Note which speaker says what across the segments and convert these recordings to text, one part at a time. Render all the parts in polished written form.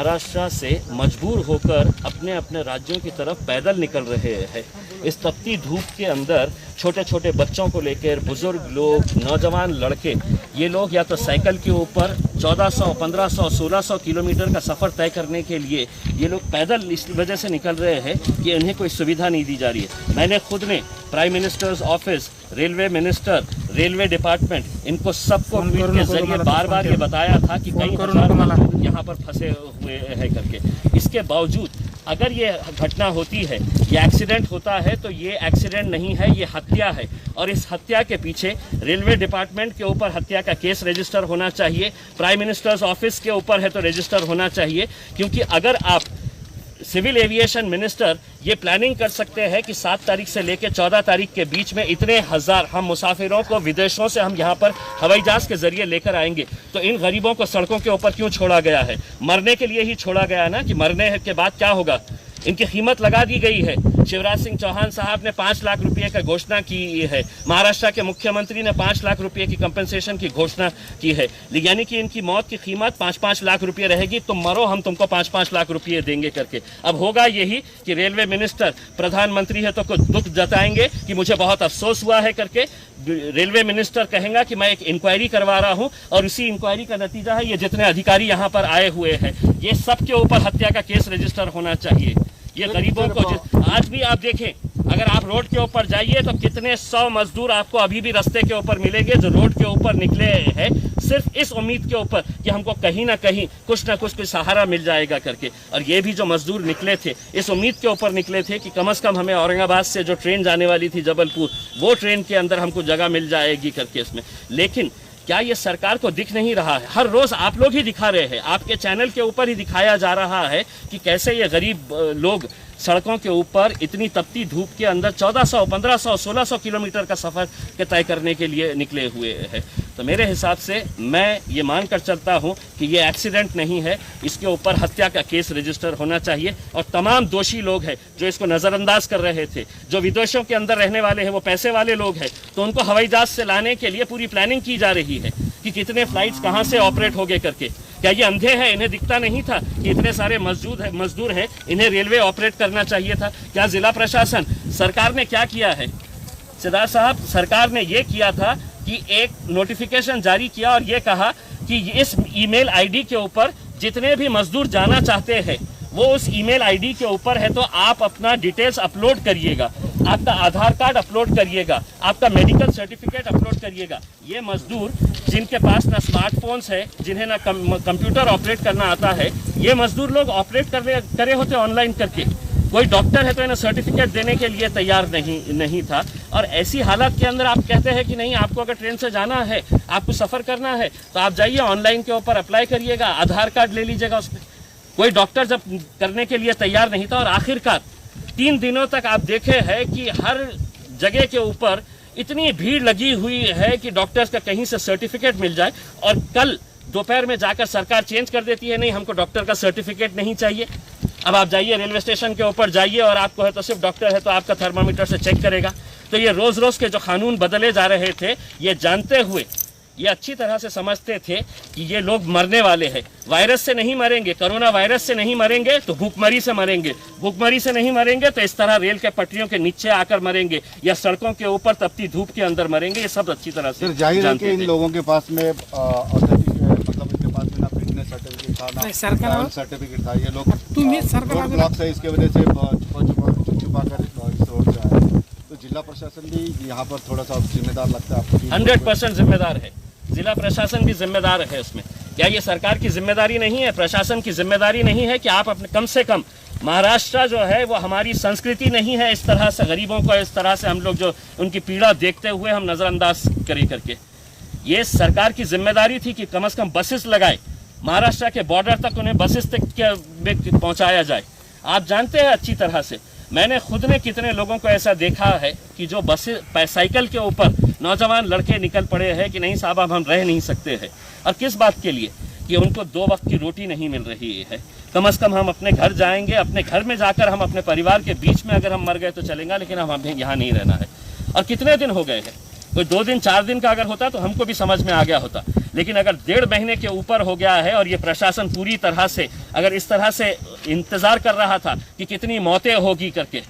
Speaker 1: महाराष्ट्र से मजबूर होकर अपने अपने राज्यों की तरफ पैदल निकल रहे हैं। इस तपती धूप के अंदर छोटे छोटे बच्चों को लेकर बुजुर्ग लोग, नौजवान लड़के, ये लोग या तो साइकिल के ऊपर 1400, 1500, 1600 किलोमीटर का सफ़र तय करने के लिए ये लोग पैदल इस वजह से निकल रहे हैं कि इन्हें कोई सुविधा नहीं दी जा रही है। मैंने खुद ने prime minister's office, railway minister, railway department, इनको सबको ट्वीट के जरिए बार बार ये बताया था कि कई हजार लोग यहाँ पर फंसे हुए हैं करके। इसके बावजूद अगर ये घटना होती है, ये एक्सीडेंट होता है, तो ये एक्सीडेंट नहीं है, ये हत्या है। और इस हत्या के पीछे रेलवे डिपार्टमेंट के ऊपर हत्या का केस रजिस्टर होना चाहिए, प्राइम मिनिस्टर्स ऑफिस के ऊपर है तो रजिस्टर होना चाहिए। क्योंकि अगर आप सिविल एविएशन मिनिस्टर ये प्लानिंग कर सकते हैं कि 7 तारीख से लेकर 14 तारीख के बीच में इतने हजार हम मुसाफिरों को विदेशों से हम यहाँ पर हवाई जहाज के जरिए लेकर आएंगे, तो इन गरीबों को सड़कों के ऊपर क्यों छोड़ा गया है? मरने के लिए ही छोड़ा गया ना, कि मरने के बाद क्या होगा? इनकी कीमत लगा दी गई है। शिवराज सिंह चौहान साहब ने 5 लाख रुपए का घोषणा की है, महाराष्ट्र के मुख्यमंत्री ने 5 लाख रुपए की कंपनसेशन की घोषणा की है, यानी कि इनकी मौत की कीमत 5-5 लाख रुपए रहेगी। तुम मरो, हम तुमको 5-5 लाख रुपए देंगे करके। अब होगा यही कि रेलवे मिनिस्टर, प्रधानमंत्री है तो कुछ दुख जताएंगे कि मुझे बहुत अफसोस हुआ है करके। रेलवे मिनिस्टर कहेगा कि मैं एक इंक्वायरी करवा रहा हूं, और उसी इंक्वायरी का नतीजा है ये जितने अधिकारी यहां पर आए हुए हैं, ये सब के ऊपर हत्या का केस रजिस्टर होना चाहिए। ये गरीबों को आज भी आप देखें, अगर आप रोड के ऊपर जाइए तो कितने 100 मजदूर आपको अभी भी रास्ते के ऊपर मिलेंगे जो रोड के ऊपर निकले हैं सिर्फ इस उम्मीद के ऊपर कि हमको कहीं ना कहीं कुछ ना कुछ सहारा मिल जाएगा करके। और ये भी जो मजदूर निकले थे इस उम्मीद के ऊपर निकले थे कि कम से कम हमें औरंगाबाद से जो ट्रेन जाने वाली थी जबलपुर, वो ट्रेन के अंदर हमको जगह मिल जाएगी करके इसमें। लेकिन क्या ये सरकार को दिख नहीं रहा है? हर रोज आप लोग ही दिखा रहे हैं, आपके चैनल के ऊपर ही दिखाया जा रहा है कि कैसे ये गरीब लोग सड़कों के ऊपर इतनी तपती धूप के अंदर 1400, 1500, 1600 किलोमीटर का सफ़र के तय करने के लिए निकले हुए हैं। तो मेरे हिसाब से मैं ये मानकर चलता हूँ कि ये एक्सीडेंट नहीं है, इसके ऊपर हत्या का केस रजिस्टर होना चाहिए। और तमाम दोषी लोग हैं जो इसको नज़रअंदाज कर रहे थे, जो विदेशों के अंदर रहने वाले हैं, वो पैसे वाले लोग हैं, तो उनको हवाई जहाज से लाने के लिए पूरी प्लानिंग की जा रही है कि कितने फ्लाइट्स कहाँ से ऑपरेट होंगे करके। क्या ये अंधे हैं, इन्हें दिखता नहीं था कि इतने सारे मजदूर हैं, इन्हें रेलवे ऑपरेट करना चाहिए था? क्या जिला प्रशासन, सरकार ने क्या किया है? सिद्धार्थ साहब, सरकार ने ये किया था कि एक नोटिफिकेशन जारी किया और ये कहा कि इस ईमेल आईडी के ऊपर जितने भी मजदूर जाना चाहते हैं वो उस ईमेल आईडी के ऊपर है, तो आप अपना डिटेल्स अपलोड करिएगा, आपका आधार कार्ड अपलोड करिएगा, आपका मेडिकल सर्टिफिकेट अपलोड करिएगा। ये मजदूर जिनके पास ना स्मार्टफोन्स है, जिन्हें ना कंप्यूटर ऑपरेट करना आता है, ये मजदूर लोग ऑपरेट करे होते ऑनलाइन करके। कोई डॉक्टर है तो इन्हें सर्टिफिकेट देने के लिए तैयार नहीं था। और ऐसी हालत के अंदर आप कहते हैं कि नहीं, आपको अगर ट्रेन से जाना है, आपको सफ़र करना है, तो आप जाइए ऑनलाइन के ऊपर अप्लाई करिएगा, आधार कार्ड ले लीजिएगा उसमें। कोई डॉक्टर जब करने के लिए तैयार नहीं था, और आखिरकार 3 दिनों तक आप देखे हैं कि हर जगह के ऊपर इतनी भीड़ लगी हुई है कि डॉक्टर्स का कहीं से सर्टिफिकेट मिल जाए, और कल दोपहर में जाकर सरकार चेंज कर देती है, नहीं हमको डॉक्टर का सर्टिफिकेट नहीं चाहिए। अब आप जाइए रेलवे स्टेशन के ऊपर जाइए, और आपको है तो सिर्फ डॉक्टर है तो आपका थर्मामीटर से चेक करेगा। तो ये रोज़ रोज़ के जो कानून बदले जा रहे थे, ये जानते हुए, ये अच्छी तरह से समझते थे कि ये लोग मरने वाले हैं। वायरस से नहीं मरेंगे, कोरोना वायरस से नहीं मरेंगे तो भूखमरी से मरेंगे, भूखमरी से नहीं मरेंगे तो इस तरह रेल के पटरियों के नीचे आकर मरेंगे, या सड़कों के ऊपर तपती धूप के अंदर मरेंगे। ये सब अच्छी तरह से
Speaker 2: जाहिर है कि इन लोगों के पास में सर्टिफिकेट था, ये लोग ब्लॉक से इसके वजह से छुपा कर इस रोड से आए। तो जिला प्रशासन भी यहाँ पर थोड़ा सा जिम्मेदार लगता है आपको?
Speaker 1: 100% जिम्मेदार है, जिला प्रशासन भी जिम्मेदार है उसमें। क्या ये सरकार की जिम्मेदारी नहीं है, प्रशासन की जिम्मेदारी नहीं है कि आप अपने कम से कम, महाराष्ट्र जो है वो हमारी संस्कृति नहीं है इस तरह से गरीबों को, इस तरह से हम लोग जो उनकी पीड़ा देखते हुए हम नज़रअंदाज करें करके। ये सरकार की जिम्मेदारी थी कि कम से कम बसेस लगाए, महाराष्ट्र के बॉर्डर तक उन्हें बसेस तक पहुंचाया जाए। आप जानते हैं अच्छी तरह से, मैंने खुद ने कितने लोगों को ऐसा देखा है कि जो बसें साइकिल के ऊपर नौजवान लड़के निकल पड़े हैं कि नहीं साहब अब हम रह नहीं सकते हैं। और किस बात के लिए? कि उनको 2 वक्त की रोटी नहीं मिल रही है। कम से कम हम अपने घर जाएंगे, अपने घर में जाकर हम अपने परिवार के बीच में अगर हम मर गए तो चलेगा, लेकिन हम हमें यहाँ नहीं रहना है। और कितने दिन हो गए हैं, कोई 2 दिन 4 दिन का अगर होता तो हमको भी समझ में आ गया होता, लेकिन अगर 1.5 महीने के ऊपर हो गया है और ये प्रशासन पूरी तरह से अगर इस तरह से इंतजार कर रहा था कि कितनी मौतें होगी करके।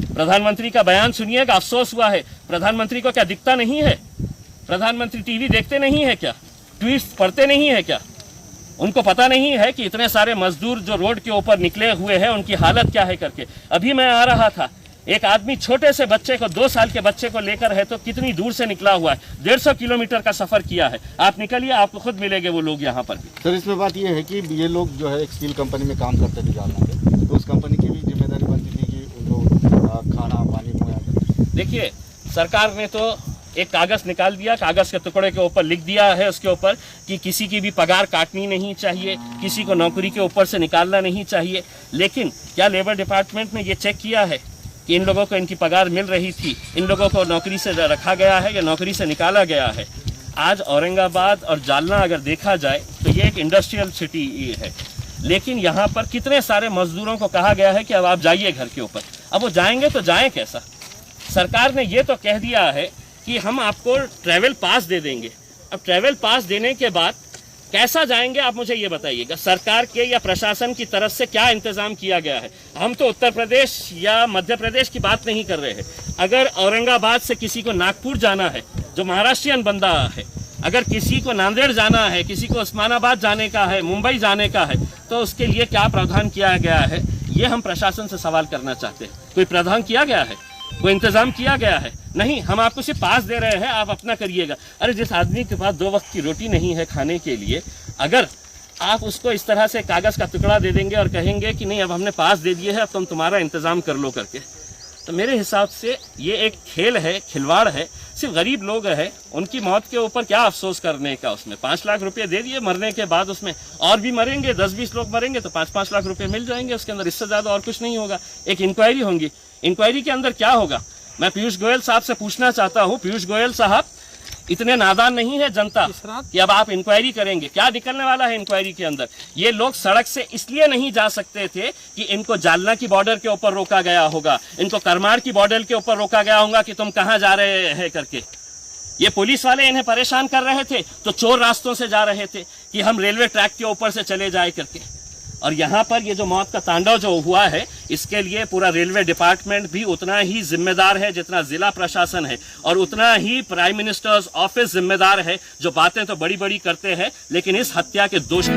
Speaker 1: प्रधानमंत्री का बयान सुनिएगा, अफसोस हुआ है। प्रधानमंत्री को क्या दिखता नहीं है? प्रधानमंत्री टीवी देखते नहीं है क्या? ट्वीट्स पढ़ते नहीं है क्या? उनको पता नहीं है कि इतने सारे मजदूर जो रोड के ऊपर निकले हुए हैं उनकी हालत क्या है करके। अभी मैं आ रहा था, एक आदमी छोटे से बच्चे को 2 साल के बच्चे को लेकर है तो कितनी दूर से निकला हुआ है, 150 किलोमीटर का सफर किया है। आप निकलिए, आपको खुद मिलेंगे वो लोग यहाँ पर भी।
Speaker 2: सर इसमें बात ये है कि ये लोग जो है एक स्टील कंपनी में काम करते थे जालना में, तो उस कंपनी की भी जिम्मेदारी बनती थी कि उनको खाना पानी मुहैया करें।
Speaker 1: देखिए, सरकार ने तो एक कागज निकाल दिया, कागज के टुकड़े के ऊपर लिख दिया है उसके ऊपर कि किसी की भी पगार काटनी नहीं चाहिए, किसी को नौकरी के ऊपर से निकालना नहीं चाहिए। लेकिन क्या लेबर डिपार्टमेंट ने ये चेक किया है कि इन लोगों को इनकी पगार मिल रही थी, इन लोगों को नौकरी से रखा गया है या नौकरी से निकाला गया है? आज औरंगाबाद और जालना अगर देखा जाए तो ये एक इंडस्ट्रियल सिटी है, लेकिन यहाँ पर कितने सारे मजदूरों को कहा गया है कि अब आप जाइए घर के ऊपर। अब वो जाएंगे तो जाएं कैसा? सरकार ने ये तो कह दिया है कि हम आपको ट्रैवल पास दे देंगे। अब ट्रैवल पास देने के बाद कैसा जाएंगे आप मुझे ये बताइएगा। सरकार के या प्रशासन की तरफ से क्या इंतजाम किया गया है? हम तो उत्तर प्रदेश या मध्य प्रदेश की बात नहीं कर रहे हैं। अगर औरंगाबाद से किसी को नागपुर जाना है, जो महाराष्ट्रियन बंदा है, अगर किसी को नांदेड़ जाना है, किसी को उस्मानाबाद जाने का है, मुंबई जाने का है, तो उसके लिए क्या प्रावधान किया गया है? ये हम प्रशासन से सवाल करना चाहते हैं। कोई प्रावधान किया गया है? कोई इंतजाम किया गया है? नहीं, हम आपको सिर्फ पास दे रहे हैं, आप अपना करिएगा। अरे जिस आदमी के पास 2 वक्त की रोटी नहीं है खाने के लिए, अगर आप उसको इस तरह से कागज का टुकड़ा दे देंगे और कहेंगे कि नहीं अब हमने पास दे दिए है, अब तुम तुम्हारा इंतजाम कर लो करके, तो मेरे हिसाब से ये एक खेल है, खिलवाड़ है। सिर्फ गरीब लोग हैं, उनकी मौत के ऊपर क्या अफसोस करने का? उसमें 5 लाख रुपए दे दिए, मरने के बाद उसमें और भी मरेंगे, 10-20 लोग मरेंगे तो 5-5 लाख रुपए मिल जाएंगे उसके अंदर। इससे ज़्यादा और कुछ नहीं होगा। एक इंक्वायरी होगी, इंक्वायरी के अंदर क्या होगा? मैं पीयूष गोयल साहब से पूछना चाहता हूँ, पीयूष गोयल साहब, इतने नादान नहीं है जनता कि अब आप इंक्वायरी करेंगे? क्या निकलने वाला है इंक्वायरी के अंदर? ये लोग सड़क से इसलिए नहीं जा सकते थे कि इनको जालना की बॉर्डर के ऊपर रोका गया होगा, इनको करमाड़ की बॉर्डर के ऊपर रोका गया होगा कि तुम कहाँ जा रहे हैं करके। ये पुलिस वाले इन्हें परेशान कर रहे थे तो चोर रास्तों से जा रहे थे कि हम रेलवे ट्रैक के ऊपर से चले जाए करके। और यहाँ पर ये जो मौत का तांडव जो हुआ है, इसके लिए पूरा रेलवे डिपार्टमेंट भी उतना ही जिम्मेदार है जितना जिला प्रशासन है, और उतना ही प्राइम मिनिस्टर्स ऑफिस जिम्मेदार है, जो बातें तो बड़ी बड़ी करते हैं लेकिन इस हत्या के दोषी